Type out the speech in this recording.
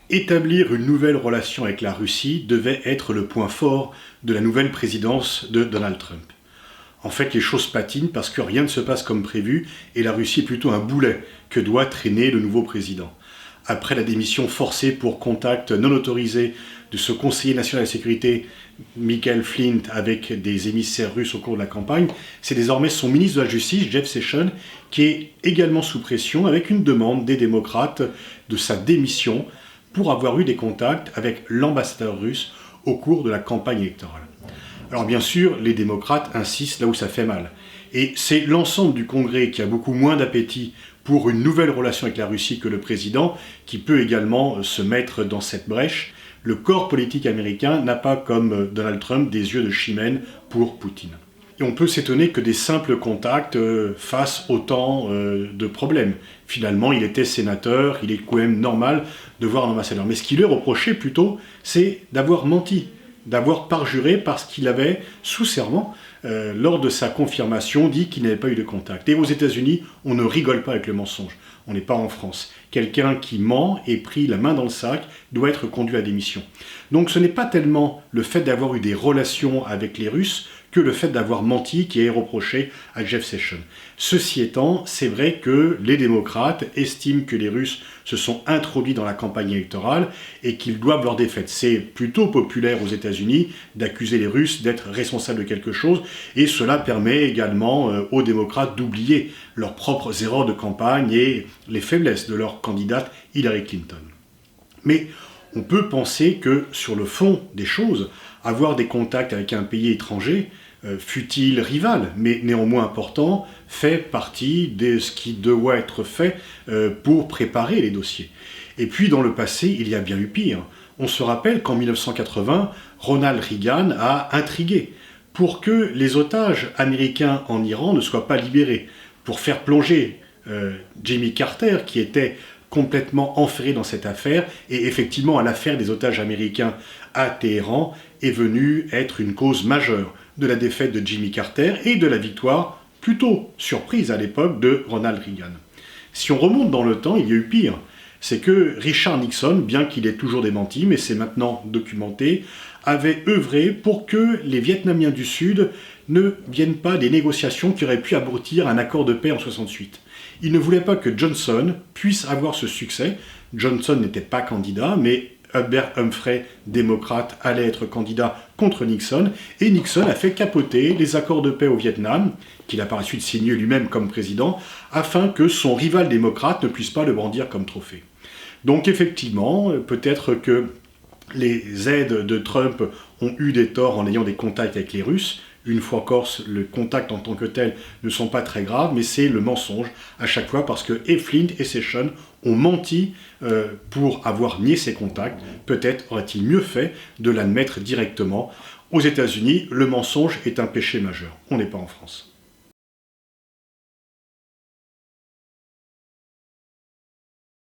Établir une nouvelle relation avec la Russie devait être le point fort de la nouvelle présidence de Donald Trump. En fait, les choses patinent parce que rien ne se passe comme prévu et la Russie est plutôt un boulet que doit traîner le nouveau président. Après la démission forcée pour contact non autorisé de ce conseiller national de la sécurité, Michael Flynn, avec des émissaires russes au cours de la campagne, c'est désormais son ministre de la Justice, Jeff Sessions, qui est également sous pression avec une demande des démocrates de sa démission pour avoir eu des contacts avec l'ambassadeur russe au cours de la campagne électorale. Alors bien sûr, les démocrates insistent là où ça fait mal. Et c'est l'ensemble du Congrès qui a beaucoup moins d'appétit pour une nouvelle relation avec la Russie que le président, qui peut également se mettre dans cette brèche. Le corps politique américain n'a pas, comme Donald Trump, des yeux de chimène pour Poutine. Et on peut s'étonner que des simples contacts fassent autant de problèmes. Finalement, il était sénateur, il est quand même normal de voir un ambassadeur. Mais ce qui lui est reproché plutôt, c'est d'avoir menti, d'avoir parjuré parce qu'il avait, sous serment, lors de sa confirmation, dit qu'il n'avait pas eu de contact. Et aux États-Unis, on ne rigole pas avec le mensonge. On n'est pas en France. Quelqu'un qui ment et pris la main dans le sac doit être conduit à la démission. Donc ce n'est pas tellement le fait d'avoir eu des relations avec les Russes que le fait d'avoir menti qui est reproché à Jeff Sessions. Ceci étant, c'est vrai que les démocrates estiment que les Russes se sont introduits dans la campagne électorale et qu'ils doivent leur défaite. C'est plutôt populaire aux États-Unis d'accuser les Russes d'être responsables de quelque chose et cela permet également aux démocrates d'oublier leurs propres erreurs de campagne et les faiblesses de leur candidate Hillary Clinton. Mais on peut penser que sur le fond des choses, avoir des contacts avec un pays étranger, fût-il rival, mais néanmoins important, fait partie de ce qui doit être fait pour préparer les dossiers. Et puis dans le passé, il y a bien eu pire. On se rappelle qu'en 1980, Ronald Reagan a intrigué pour que les otages américains en Iran ne soient pas libérés, pour faire plonger Jimmy Carter, qui était complètement enferré dans cette affaire, et effectivement l'affaire des otages américains à Téhéran est venue être une cause majeure de la défaite de Jimmy Carter et de la victoire, plutôt surprise à l'époque, de Ronald Reagan. Si on remonte dans le temps, il y a eu pire. C'est que Richard Nixon, bien qu'il ait toujours démenti, mais c'est maintenant documenté, avait œuvré pour que les Vietnamiens du Sud ne viennent pas des négociations qui auraient pu aboutir à un accord de paix en 1968. Il ne voulait pas que Johnson puisse avoir ce succès. Johnson n'était pas candidat, mais Hubert Humphrey, démocrate, allait être candidat contre Nixon, et Nixon a fait capoter les accords de paix au Vietnam, qu'il a par la suite signé lui-même comme président, afin que son rival démocrate ne puisse pas le brandir comme trophée. Donc effectivement, peut-être que les aides de Trump ont eu des torts en ayant des contacts avec les Russes. Une fois corse, le contact en tant que tel ne sont pas très graves, mais c'est le mensonge à chaque fois parce que et Flynn et Sessions ont menti pour avoir nié ces contacts. Peut-être aurait-il mieux fait de l'admettre directement. Aux États-Unis, le mensonge est un péché majeur. On n'est pas en France.